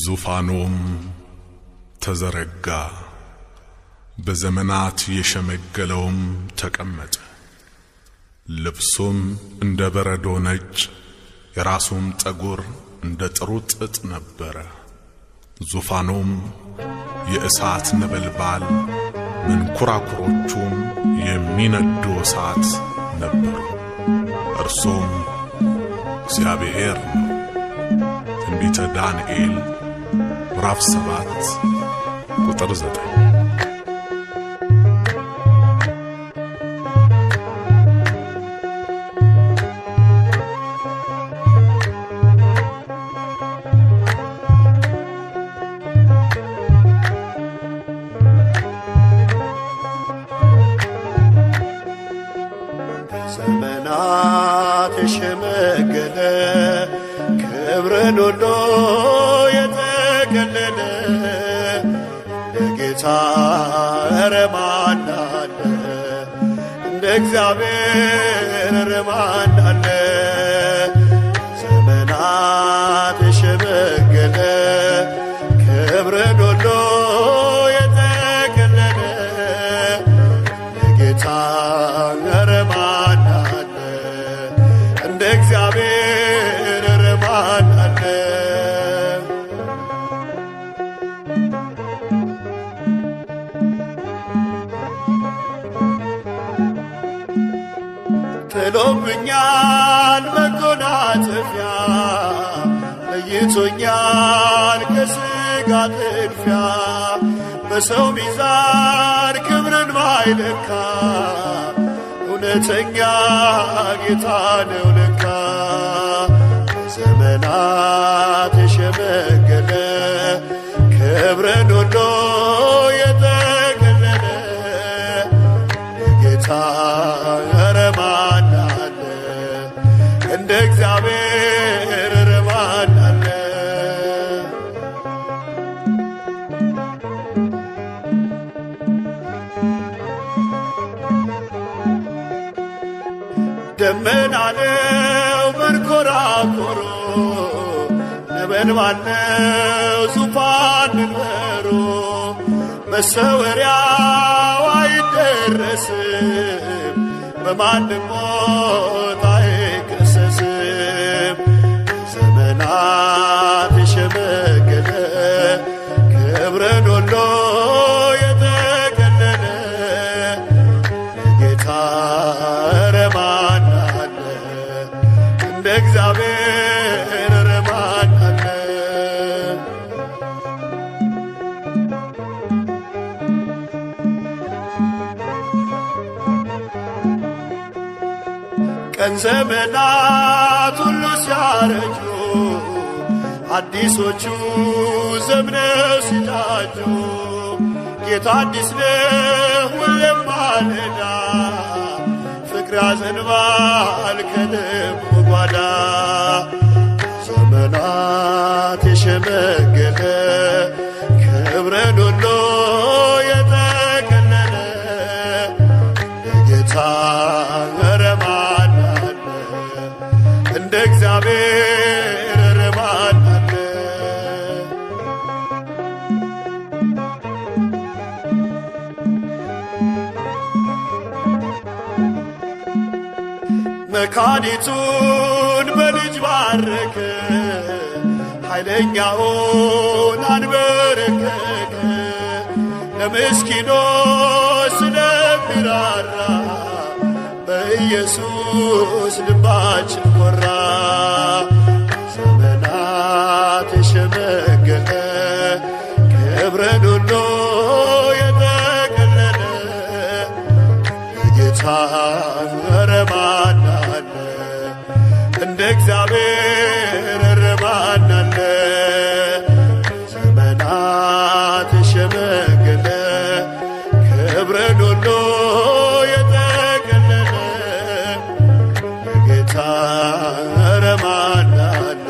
ዙፋኑም ተዘረጋ በዘመናት የሸመገለውም ተቀመጠ ልብሱም እንደ በረዶ ነጭ የራሱም ጠጉር እንደ ጥሩ ጥጥ ነበረ ዙፋኑም የእሳት ነበልባል መንኮራኩሮቹም የሚነዱ እሳት ነበሩ እርሱም እግዚአብሔር ነው ትንቢተ ዳንኤል ምዕራፍ 7 ቁጥር 9 ዘመናት የሸመገለ ክብርን ሁሉ የተገለለ ለጌታ ኧረ ማን አለ እንደ እግዚአብሔር ኧረ ማን አለ ዘመናት የሸመገለ ክብርን ሁሉ የተገለለ ለጌታ ኧረ ማን አለ እንደ እግዚአብሔር ኧረ ማን አለ ጥሎብኛል መጎናጸፊያ ለይቶኛል ከሥጋ ጥድፊያ በሰው ሚዛን ክብርን ማይለካ እውነተኛ ጌታ ነው ለካ ዘመናት የሸመገለ ክብርን ሁሉ የተገለለ ጌታ ኧረ ማን አለ እንደ እግዚአብሔር ኧረ ማን አለ ደመና ነው መንኰራኵሩ ነበልባል ነው ዙፋን መንበሩ መሰወሪያው አይደረስም በማንም ሞት አይከሰስም ዘመናት የሸመገለ ክብርን ሁሉ የተገለለ ጌታ ኧረ ማን አለ እንደ እግዚአብሔር ኧረ ማን አለ ቀን ዘመናት ሁሉ ሲያረጁ አዲሶቹ ዘምነው ሲታጁ ጌታ አዲስ ነው ሁሌም ማለዳ ፍቅር ያዘንባል ከልቡ ጓዳ ዘመናት የሸመገለ ክብርን ሁሉ የተገለለ ጌታ ኧረ ማን አለ እንደ እግዚአብሔር ኧረ ማን አለ መካኒቱን በልጅ ባረከ ኃይለኛውን አንበረከከ ለምስኪኖች ስለሚራራ በኢየሱስ ልባችን ኮራ ዘመናት የሸመገለ ክብርን ሁሉ የተገለለ ጌታ ኧረ ማን አለ እንደ እግዚአብሔር ኧረ ማን አለ ዘመናት የሸመገለ ክብርን ሁሉ የተገለለ ጌታ ኧረ ማን አለ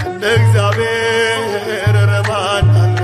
እንደ እግዚአብሔር ኧረ ማን አለ